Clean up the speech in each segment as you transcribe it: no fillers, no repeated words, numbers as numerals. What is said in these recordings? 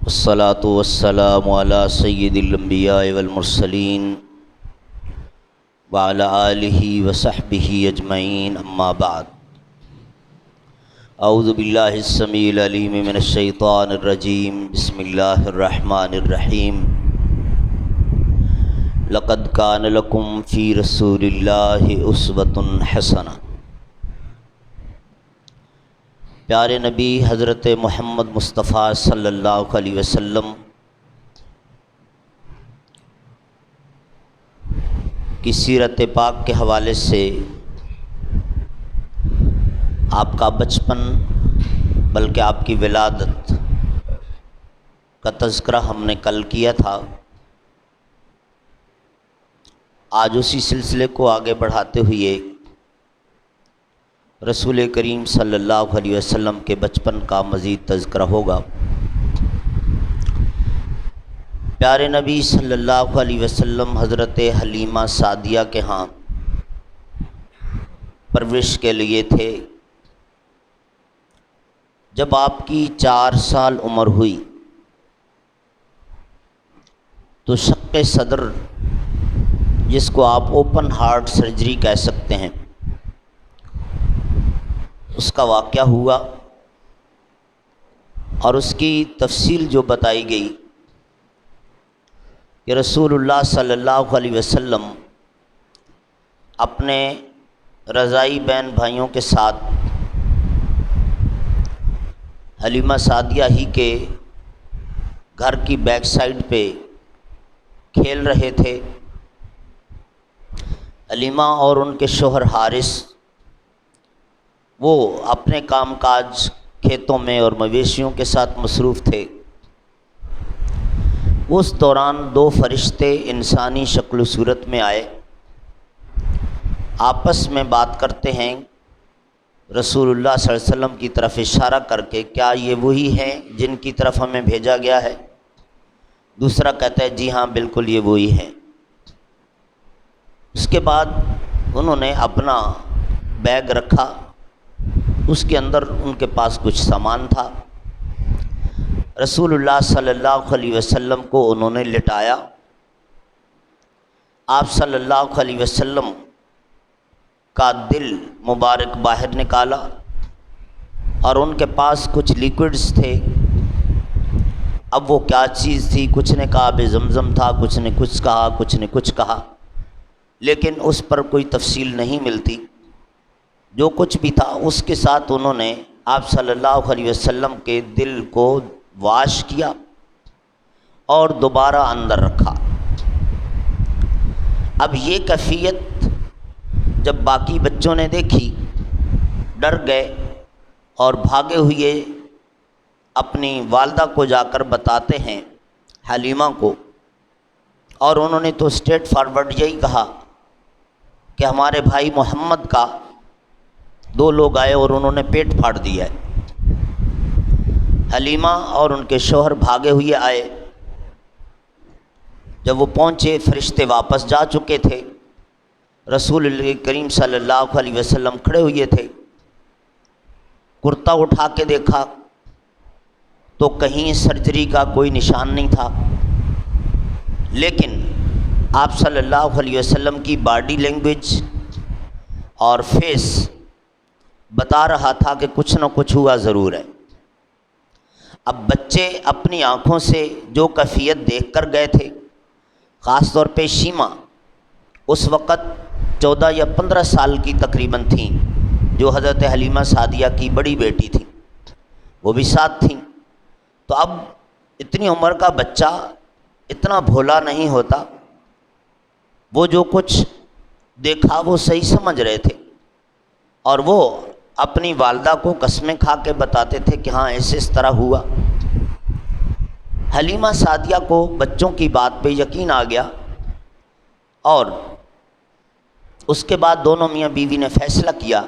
والصلاة والسلام على سید الانبیاء والمرسلین وعلى آلہ وصحبہ اجمعین، اما بعد۔ اعوذ باللہ السمیع العلیم من الشیطان الرجیم، بسم اللہ الرحمن الرحیم۔ لقد کان لکم فی رسول اللہ اسوۃ حسنہ۔ پیارے نبی حضرت محمد مصطفیٰ صلی اللہ علیہ وسلم کی سیرت پاک کے حوالے سے آپ کا بچپن بلکہ آپ کی ولادت کا تذکرہ ہم نے کل کیا تھا۔ آج اسی سلسلے کو آگے بڑھاتے ہوئے رسول کریم صلی اللہ علیہ وسلم کے بچپن کا مزید تذکرہ ہوگا۔ پیارے نبی صلی اللہ علیہ وسلم حضرت حلیمہ سعدیہ کے ہاں پرورش کے لیے تھے۔ جب آپ کی 4 سال عمر ہوئی تو شق صدر، جس کو آپ اوپن ہارٹ سرجری کہہ سکتے ہیں، اس کا واقعہ ہوا، اور اس کی تفصیل جو بتائی گئی کہ رسول اللہ صلی اللہ علیہ وسلم اپنے رضاعی بہن بھائیوں کے ساتھ حلیمہ سعدیہ ہی کے گھر کی بیک سائڈ پہ کھیل رہے تھے۔ حلیمہ اور ان کے شوہر حارث وہ اپنے کام کاج کھیتوں میں اور مویشیوں کے ساتھ مصروف تھے۔ اس دوران 2 فرشتے انسانی شکل و صورت میں آئے، آپس میں بات کرتے ہیں، رسول اللہ صلی اللہ علیہ وسلم کی طرف اشارہ کر کے، کیا یہ وہی ہیں جن کی طرف ہمیں بھیجا گیا ہے؟ دوسرا کہتا ہے جی ہاں بالکل یہ وہی ہیں۔ اس کے بعد انہوں نے اپنا بیگ رکھا، اس کے اندر ان کے پاس کچھ سامان تھا۔ رسول اللہ صلی اللہ علیہ وسلم کو انہوں نے لٹایا۔ آپ صلی اللہ علیہ وسلم کا دل مبارک باہر نکالا، اور ان کے پاس کچھ لیکوڈز تھے۔ اب وہ کیا چیز تھی؟ کچھ نے کہا آب زمزم تھا، کچھ نے کچھ کہا، کچھ نے کچھ کہا، لیکن اس پر کوئی تفصیل نہیں ملتی۔ جو کچھ بھی تھا اس کے ساتھ انہوں نے آپ صلی اللہ علیہ وسلم کے دل کو واش کیا اور دوبارہ اندر رکھا۔ اب یہ کیفیت جب باقی بچوں نے دیکھی، ڈر گئے اور بھاگے ہوئے اپنی والدہ کو جا کر بتاتے ہیں، حلیمہ کو، اور انہوں نے تو اسٹریٹ فارورڈ یہی کہا کہ ہمارے بھائی محمد کا 2 لوگ آئے اور انہوں نے پیٹ پھاڑ دیا ہے۔ حلیمہ اور ان کے شوہر بھاگے ہوئے آئے۔ جب وہ پہنچے، فرشتے واپس جا چکے تھے۔ رسول اللہ کریم صلی اللہ علیہ وسلم کھڑے ہوئے تھے۔ کرتا اٹھا کے دیکھا تو کہیں سرجری کا کوئی نشان نہیں تھا، لیکن آپ صلی اللہ علیہ وسلم کی باڈی لینگویج اور فیس بتا رہا تھا کہ کچھ نہ کچھ ہوا ضرور ہے۔ اب بچے اپنی آنکھوں سے جو کیفیت دیکھ کر گئے تھے، خاص طور پہ شیمہ اس وقت 14 یا 15 سال کی تقریباً تھیں، جو حضرت حلیمہ سعدیہ کی بڑی بیٹی تھیں، وہ بھی ساتھ تھیں۔ تو اب اتنی عمر کا بچہ اتنا بھولا نہیں ہوتا، وہ جو کچھ دیکھا وہ صحیح سمجھ رہے تھے، اور وہ اپنی والدہ کو قسمیں کھا کے بتاتے تھے کہ ہاں ایسے اس طرح ہوا۔ حلیمہ سعدیہ کو بچوں کی بات پہ یقین آ گیا، اور اس کے بعد دونوں میاں بیوی نے فیصلہ کیا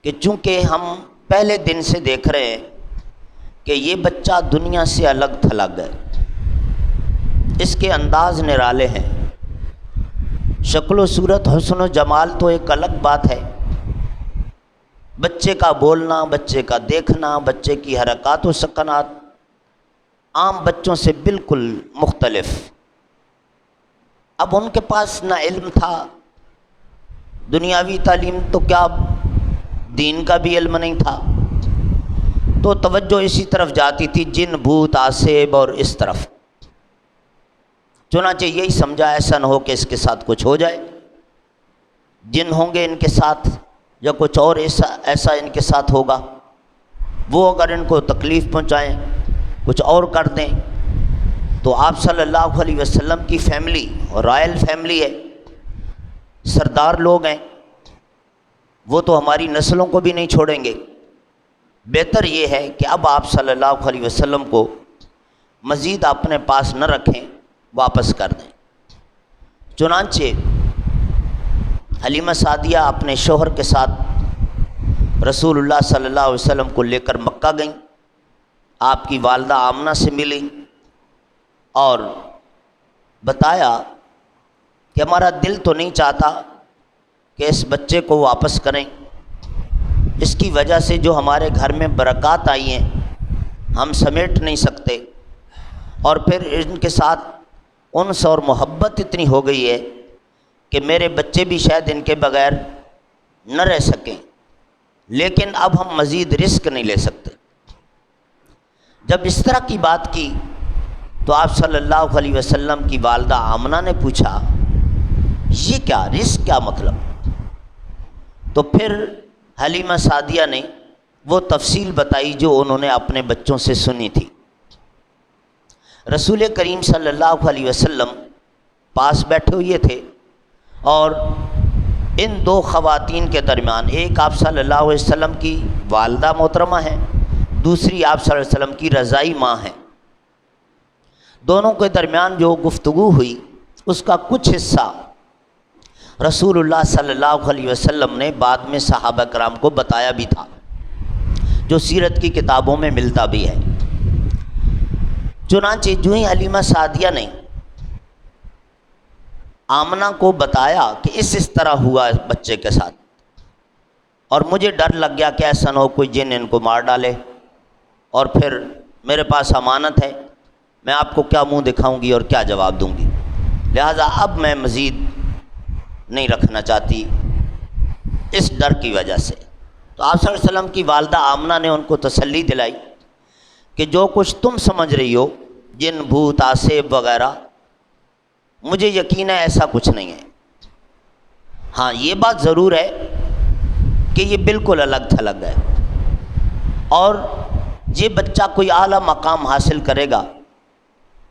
کہ چونکہ ہم پہلے دن سے دیکھ رہے ہیں کہ یہ بچہ دنیا سے الگ تھلگ ہے، اس کے انداز نرالے ہیں، شکل و صورت، حسن و جمال تو ایک الگ بات ہے، بچے کا بولنا، بچے کا دیکھنا، بچے کی حرکات و سکنات عام بچوں سے بالکل مختلف۔ اب ان کے پاس نہ علم تھا، دنیاوی تعلیم تو کیا، دین کا بھی علم نہیں تھا، تو توجہ اسی طرف جاتی تھی، جن بھوت آسیب اور اس طرف۔ چنانچہ یہی سمجھا ایسا نہ ہو کہ اس کے ساتھ کچھ ہو جائے، جن ہوں گے ان کے ساتھ یا کچھ اور ایسا ان کے ساتھ ہوگا، وہ اگر ان کو تکلیف پہنچائیں، کچھ اور کر دیں۔ تو آپ صلی اللہ علیہ وسلم کی فیملی اور رائل فیملی ہے، سردار لوگ ہیں، وہ تو ہماری نسلوں کو بھی نہیں چھوڑیں گے۔ بہتر یہ ہے کہ اب آپ صلی اللہ علیہ وسلم کو مزید اپنے پاس نہ رکھیں، واپس کر دیں۔ چنانچہ حلیمہ سعدیہ اپنے شوہر کے ساتھ رسول اللہ صلی اللہ علیہ وسلم کو لے کر مکہ گئیں، آپ کی والدہ آمنہ سے ملی اور بتایا کہ ہمارا دل تو نہیں چاہتا کہ اس بچے کو واپس کریں، اس کی وجہ سے جو ہمارے گھر میں برکات آئی ہیں ہم سمیٹ نہیں سکتے، اور پھر ان کے ساتھ انس اور محبت اتنی ہو گئی ہے کہ میرے بچے بھی شاید ان کے بغیر نہ رہ سکیں، لیکن اب ہم مزید رسک نہیں لے سکتے۔ جب اس طرح کی بات کی تو آپ صلی اللہ علیہ وسلم کی والدہ آمنہ نے پوچھا یہ کیا رسک، کیا مطلب؟ تو پھر حلیمہ سعدیہ نے وہ تفصیل بتائی جو انہوں نے اپنے بچوں سے سنی تھی۔ رسول کریم صلی اللہ علیہ وسلم پاس بیٹھے ہوئے تھے، اور ان دو خواتین کے درمیان، ایک آپ صلی اللہ علیہ وسلم کی والدہ محترمہ ہیں، دوسری آپ صلی اللہ علیہ وسلم کی رضائی ماں ہیں۔ دونوں کے درمیان جو گفتگو ہوئی اس کا کچھ حصہ رسول اللہ صلی اللہ علیہ وسلم نے بعد میں صحابہ کرام کو بتایا بھی تھا، جو سیرت کی کتابوں میں ملتا بھی ہے۔ چنانچہ جو ہی حلیمہ سعدیہ نے آمنہ کو بتایا کہ اس طرح ہوا بچے کے ساتھ، اور مجھے ڈر لگ گیا کہ ایسا نہ ہو کوئی جن ان کو مار ڈالے، اور پھر میرے پاس امانت ہے، میں آپ کو کیا منہ دکھاؤں گی اور کیا جواب دوں گی، لہٰذا اب میں مزید نہیں رکھنا چاہتی اس ڈر کی وجہ سے۔ تو آپ صلی اللہ علیہ وسلم کی والدہ آمنہ نے ان کو تسلی دلائی کہ جو کچھ تم سمجھ رہی ہو، جن بھوت آسیب وغیرہ، مجھے یقین ہے ایسا کچھ نہیں ہے۔ ہاں یہ بات ضرور ہے کہ یہ بالکل الگ تھلگ ہے، اور یہ بچہ کوئی اعلیٰ مقام حاصل کرے گا،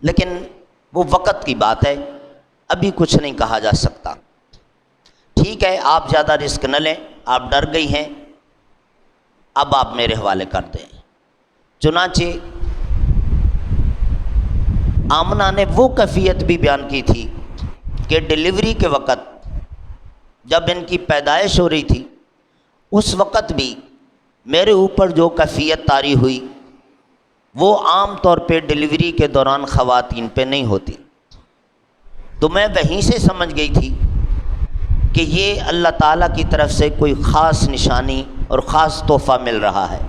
لیکن وہ وقت کی بات ہے، ابھی کچھ نہیں کہا جا سکتا۔ ٹھیک ہے، آپ زیادہ رسک نہ لیں، آپ ڈر گئی ہیں، اب آپ میرے حوالے کر دیں۔ چنانچہ آمنہ نے وہ کیفیت بھی بیان کی تھی کہ ڈیلیوری کے وقت جب ان کی پیدائش ہو رہی تھی، اس وقت بھی میرے اوپر جو کیفیت طاری ہوئی وہ عام طور پہ ڈیلیوری کے دوران خواتین پہ نہیں ہوتی، تو میں وہیں سے سمجھ گئی تھی کہ یہ اللہ تعالیٰ کی طرف سے کوئی خاص نشانی اور خاص تحفہ مل رہا ہے،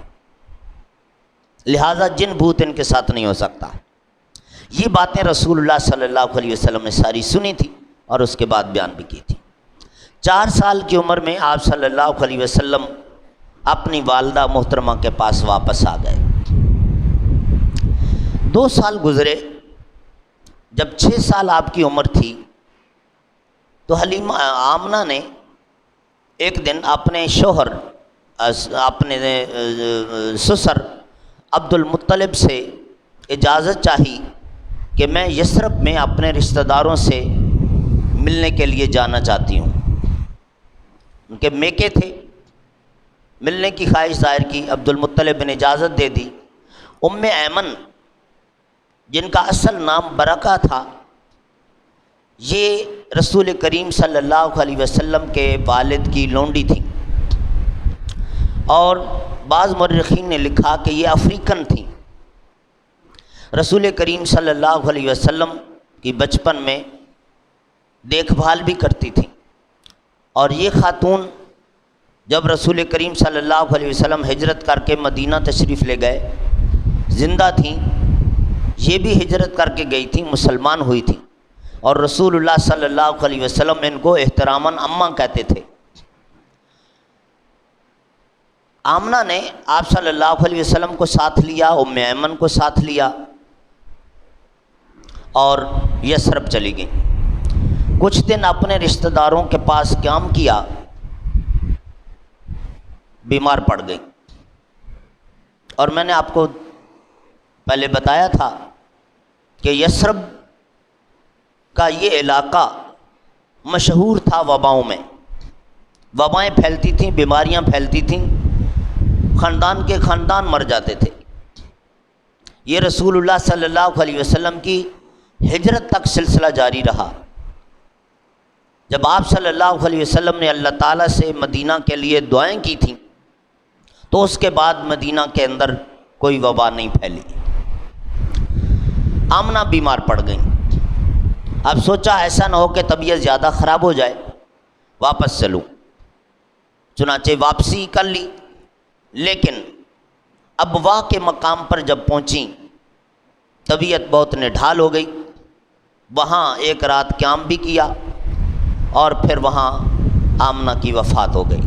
لہٰذا جن بھوت ان کے ساتھ نہیں ہو سکتا۔ یہ باتیں رسول اللہ صلی اللہ علیہ وسلم نے ساری سنی تھی اور اس کے بعد بیان بھی کی تھی۔ 4 سال کی عمر میں آپ صلی اللہ علیہ وسلم اپنی والدہ محترمہ کے پاس واپس آ گئے۔ 2 سال گزرے، جب 6 سال آپ کی عمر تھی تو حلیمہ آمنہ نے ایک دن اپنے شوہر، اپنے سسر عبد المطلب سے اجازت چاہی کہ میں یثرب میں اپنے رشتہ داروں سے ملنے کے لیے جانا چاہتی ہوں۔ ان کے میکے تھے، ملنے کی خواہش ظاہر کی، عبد المطلب نے اجازت دے دی۔ ام ایمن جن کا اصل نام برکہ تھا، یہ رسول کریم صلی اللہ علیہ وسلم کے والد کی لونڈی تھیں، اور بعض مورخین نے لکھا کہ یہ افریقن تھیں۔ رسول کریم صلی اللہ علیہ وسلم کی بچپن میں دیکھ بھال بھی کرتی تھیں، اور یہ خاتون جب رسول کریم صلی اللہ علیہ وسلم ہجرت کر کے مدینہ تشریف لے گئے، زندہ تھیں، یہ بھی ہجرت کر کے گئی تھی، مسلمان ہوئی تھی، اور رسول اللہ صلی اللہ علیہ وسلم ان کو احتراماً اماں کہتے تھے۔ آمنہ نے آپ صلی اللہ علیہ وسلم کو ساتھ لیا، ام ایمن کو ساتھ لیا اور یثرب چلی گئیں۔ کچھ دن اپنے رشتہ داروں کے پاس قیام کیا، بیمار پڑ گئی، اور میں نے آپ کو پہلے بتایا تھا کہ یثرب کا یہ علاقہ مشہور تھا وباؤں میں، وبائیں پھیلتی تھیں، بیماریاں پھیلتی تھیں، خاندان کے خاندان مر جاتے تھے۔ یہ رسول اللہ صلی اللہ علیہ وسلم کی ہجرت تک سلسلہ جاری رہا۔ جب آپ صلی اللہ علیہ وسلم نے اللہ تعالیٰ سے مدینہ کے لیے دعائیں کی تھیں تو اس کے بعد مدینہ کے اندر کوئی وبا نہیں پھیلی۔ آمنہ بیمار پڑ گئیں۔ اب سوچا ایسا نہ ہو کہ طبیعت زیادہ خراب ہو جائے، واپس چلوں، چنانچہ واپسی کر لی۔ لیکن ابوا کے مقام پر جب پہنچیں طبیعت بہت نڈھال ہو گئی، وہاں ایک رات قیام بھی کیا اور پھر وہاں آمنہ کی وفات ہو گئی۔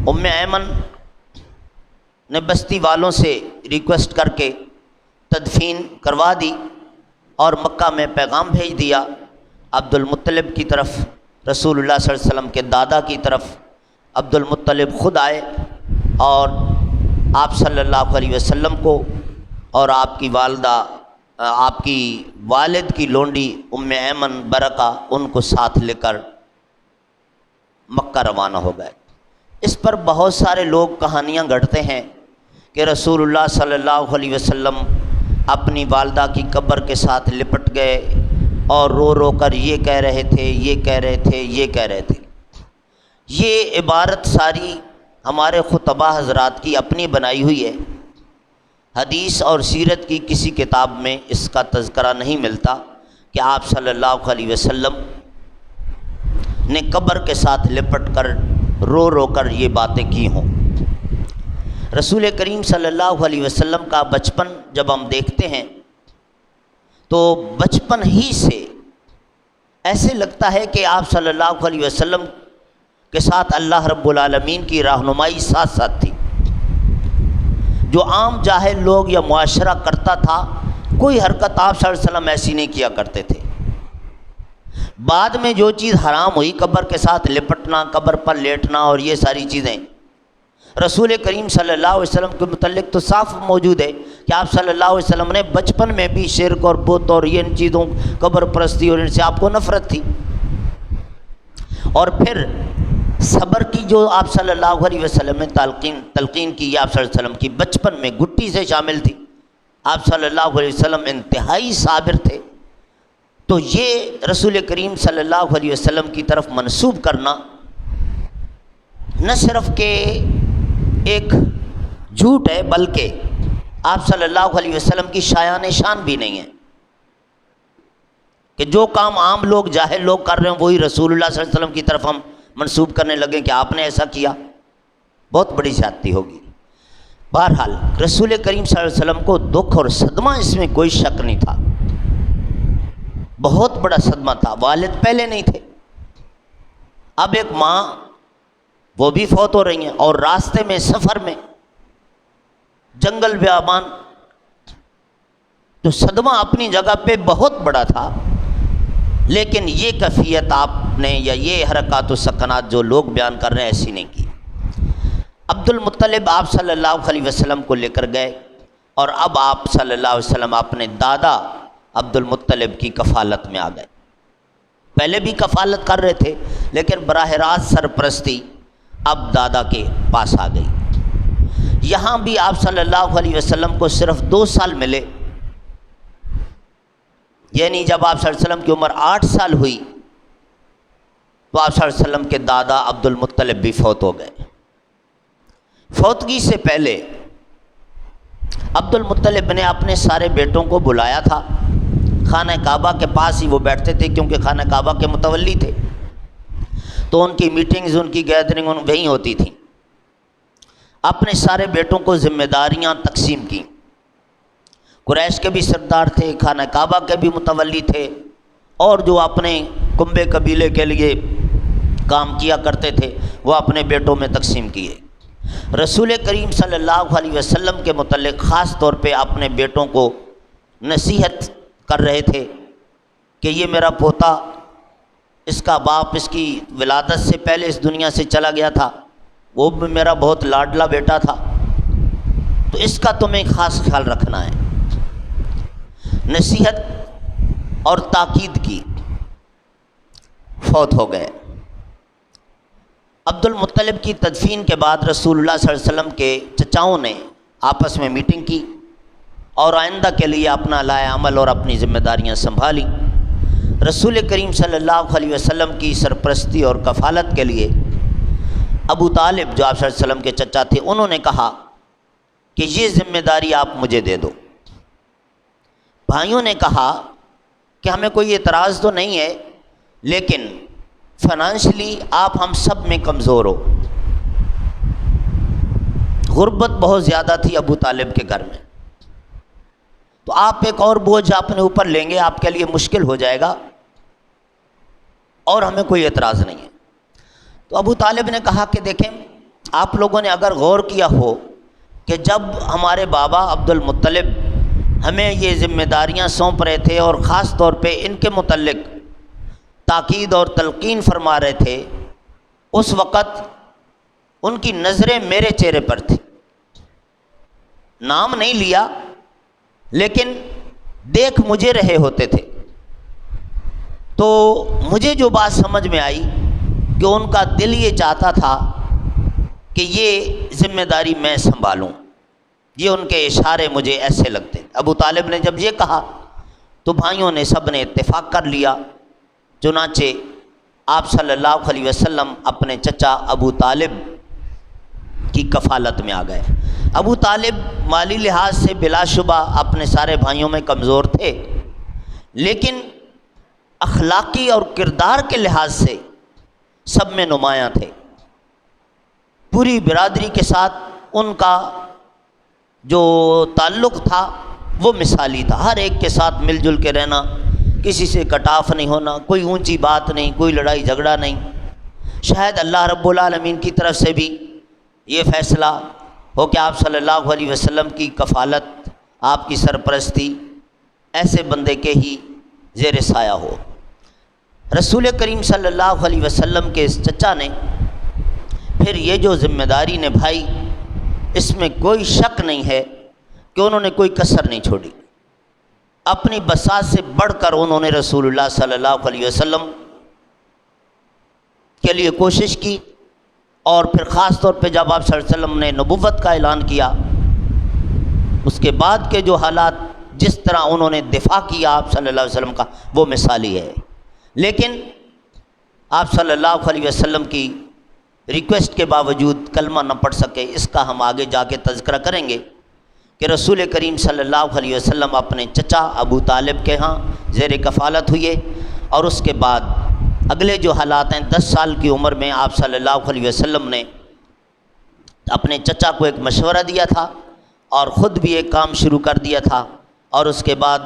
ام ایمن نے بستی والوں سے ریکویسٹ کر کے تدفین کروا دی اور مکہ میں پیغام بھیج دیا عبد المطلب کی طرف، رسول اللہ صلی اللہ علیہ وسلم کے دادا کی طرف۔ عبد المطلب خود آئے اور آپ صلی اللہ علیہ وسلم کو اور آپ کی والدہ، آپ کی والد کی لونڈی ام ایمن برکہ، ان کو ساتھ لے کر مکہ روانہ ہو گئے۔ اس پر بہت سارے لوگ کہانیاں گھڑتے ہیں کہ رسول اللہ صلی اللہ علیہ وسلم اپنی والدہ کی قبر کے ساتھ لپٹ گئے اور رو رو کر یہ کہہ رہے تھے، یہ کہہ رہے تھے، یہ کہہ رہے تھے۔ یہ عبارت ساری ہمارے خطبہ حضرات کی اپنی بنائی ہوئی ہے، حدیث اور سیرت کی کسی کتاب میں اس کا تذکرہ نہیں ملتا کہ آپ صلی اللہ علیہ وسلم نے قبر کے ساتھ لپٹ کر رو رو کر یہ باتیں کی ہوں۔ رسول کریم صلی اللہ علیہ وسلم کا بچپن جب ہم دیکھتے ہیں تو بچپن ہی سے ایسے لگتا ہے کہ آپ صلی اللہ علیہ وسلم کے ساتھ اللہ رب العالمین کی رہنمائی ساتھ ساتھ تھی۔ جو عام جاہل لوگ یا معاشرہ کرتا تھا، کوئی حرکت آپ صلی اللہ علیہ وسلم ایسی نہیں کیا کرتے تھے۔ بعد میں جو چیز حرام ہوئی، قبر کے ساتھ لپٹنا، قبر پر لیٹنا اور یہ ساری چیزیں، رسول کریم صلی اللہ علیہ وسلم کے متعلق تو صاف موجود ہے کہ آپ صلی اللہ علیہ وسلم نے بچپن میں بھی شرک اور بت اور ان چیزوں، قبر پرستی اور ان سے آپ کو نفرت تھی۔ اور پھر صبر کی جو آپ صلی اللہ علیہ وسلم نے تلقین کی، آپ صلی اللہ علیہ وسلم کی بچپن میں گٹی سے شامل تھی۔ آپ صلی اللہ علیہ وسلم انتہائی صابر تھے۔ تو یہ رسول کریم صلی اللہ علیہ وسلم کی طرف منسوب کرنا نہ صرف کہ ایک جھوٹ ہے، بلکہ آپ صلی اللہ علیہ وسلم کی شایان شان بھی نہیں ہے کہ جو کام عام لوگ، جاہل لوگ کر رہے ہیں وہی رسول اللہ صلی اللہ علیہ وسلم کی طرف ہم منسوب کرنے لگے کہ آپ نے ایسا کیا، بہت بڑی زیادتی ہوگی۔ بہرحال رسول کریم صلی اللہ علیہ وسلم کو دکھ اور صدمہ، اس میں کوئی شک نہیں تھا، بہت بڑا صدمہ تھا۔ والد پہلے نہیں تھے، اب ایک ماں وہ بھی فوت ہو رہی ہیں، اور راستے میں سفر میں جنگل بیابان، تو صدمہ اپنی جگہ پہ بہت بڑا تھا۔ لیکن یہ کیفیت آپ نے یا یہ حرکات و سکنات جو لوگ بیان کر رہے ہیں ایسی نہیں کی۔ عبد المطلب آپ صلی اللہ علیہ وسلم کو لے کر گئے، اور اب آپ صلی اللہ علیہ وسلم اپنے دادا عبد المطلب کی کفالت میں آ گئے۔ پہلے بھی کفالت کر رہے تھے، لیکن براہ راست سرپرستی اب دادا کے پاس آ گئی۔ یہاں بھی آپ صلی اللہ علیہ وسلم کو صرف 2 سال ملے، یعنی جب آپ صلی اللہ علیہ وسلم کی عمر 8 سال ہوئی تو آپ صلی اللہ علیہ وسلم کے دادا عبد المطلب بھی فوت ہو گئے۔ فوتگی سے پہلے عبد المطلب نے اپنے سارے بیٹوں کو بلایا تھا، خانہ کعبہ کے پاس ہی وہ بیٹھتے تھے کیونکہ خانہ کعبہ کے متولی تھے، تو ان کی میٹنگز، ان کی گیدرنگ وہیں ہوتی تھیں۔ اپنے سارے بیٹوں کو ذمہ داریاں تقسیم کی، قریش کے بھی سردار تھے، خانہ کعبہ کے بھی متولی تھے، اور جو اپنے کنبے قبیلے کے لیے کام کیا کرتے تھے وہ اپنے بیٹوں میں تقسیم کیے۔ رسول کریم صلی اللہ علیہ وسلم کے متعلق خاص طور پہ اپنے بیٹوں کو نصیحت کر رہے تھے کہ یہ میرا پوتا، اس کا باپ اس کی ولادت سے پہلے اس دنیا سے چلا گیا تھا، وہ بھی میرا بہت لاڈلا بیٹا تھا، تو اس کا تمہیں خاص خیال رکھنا ہے۔ نصیحت اور تاکید کی، فوت ہو گئے۔ عبد المطلب کی تدفین کے بعد رسول اللہ صلی اللہ علیہ وسلم کے چچاؤں نے آپس میں میٹنگ کی اور آئندہ کے لیے اپنا لائحہ عمل اور اپنی ذمہ داریاں سنبھالیں۔ رسول کریم صلی اللہ علیہ وسلم کی سرپرستی اور کفالت کے لیے ابو طالب جو آپ صلی اللہ علیہ وسلم کے چچا تھے، انہوں نے کہا کہ یہ ذمہ داری آپ مجھے دے دو۔ بھائیوں نے کہا کہ ہمیں کوئی اعتراض تو نہیں ہے، لیکن فائنانشلی آپ ہم سب میں کمزور ہو۔ غربت بہت زیادہ تھی ابو طالب کے گھر میں، تو آپ ایک اور بوجھ اپنے اوپر لیں گے، آپ کے لیے مشکل ہو جائے گا، اور ہمیں کوئی اعتراض نہیں ہے۔ تو ابو طالب نے کہا کہ دیکھیں، آپ لوگوں نے اگر غور کیا ہو کہ جب ہمارے بابا عبد المطلب ہمیں یہ ذمہ داریاں سونپ رہے تھے اور خاص طور پہ ان کے متعلق تاکید اور تلقین فرما رہے تھے، اس وقت ان کی نظریں میرے چہرے پر تھی۔ نام نہیں لیا، لیکن دیکھ مجھے رہے ہوتے تھے۔ تو مجھے جو بات سمجھ میں آئی کہ ان کا دل یہ چاہتا تھا کہ یہ ذمہ داری میں سنبھالوں، یہ ان کے اشارے مجھے ایسے لگتے۔ ابو طالب نے جب یہ کہا تو بھائیوں نے سب نے اتفاق کر لیا، چنانچہ آپ صلی اللہ علیہ وسلم اپنے چچا ابو طالب کی کفالت میں آ گئے۔ ابو طالب مالی لحاظ سے بلا شبہ اپنے سارے بھائیوں میں کمزور تھے، لیکن اخلاقی اور کردار کے لحاظ سے سب میں نمایاں تھے۔ پوری برادری کے ساتھ ان کا جو تعلق تھا وہ مثالی تھا، ہر ایک کے ساتھ مل جل کے رہنا، کسی سے کٹاف نہیں ہونا، کوئی اونچی بات نہیں، کوئی لڑائی جھگڑا نہیں۔ شاید اللہ رب العالمین کی طرف سے بھی یہ فیصلہ ہو کہ آپ صلی اللہ علیہ وسلم کی کفالت، آپ کی سرپرستی ایسے بندے کے ہی زیر سایہ ہو۔ رسول کریم صلی اللہ علیہ وسلم کے اس چچا نے پھر یہ جو ذمہ داری نبھائی، اس میں کوئی شک نہیں ہے کہ انہوں نے کوئی کسر نہیں چھوڑی۔ اپنی بساط سے بڑھ کر انہوں نے رسول اللہ صلی اللہ علیہ وسلم کے لیے کوشش کی، اور پھر خاص طور پہ جب آپ صلی اللہ علیہ وسلم نے نبوت کا اعلان کیا، اس کے بعد کے جو حالات، جس طرح انہوں نے دفاع کیا آپ صلی اللہ علیہ وسلم کا، وہ مثالی ہے۔ لیکن آپ صلی اللہ علیہ وسلم کی ریکویسٹ کے باوجود کلمہ نہ پڑھ سکے، اس کا ہم آگے جا کے تذکرہ کریں گے کہ رسول کریم صلی اللہ علیہ وسلم اپنے چچا ابو طالب کے ہاں زیر کفالت ہوئے، اور اس کے بعد اگلے جو حالات ہیں، 10 سال کی عمر میں آپ صلی اللہ علیہ وسلم نے اپنے چچا کو ایک مشورہ دیا تھا اور خود بھی ایک کام شروع کر دیا تھا، اور اس کے بعد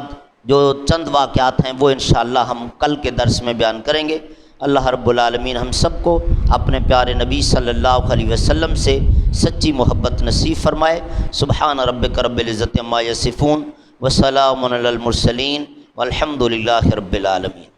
جو چند واقعات ہیں وہ انشاءاللہ ہم کل کے درس میں بیان کریں گے۔ اللہ رب العالمین ہم سب کو اپنے پیارے نبی صلی اللہ علیہ وسلم سے سچی محبت نصیب فرمائے۔ سبحان ربک رب العزت عما یصفون وسلام علی المرسلین والحمد للہ رب العالمین۔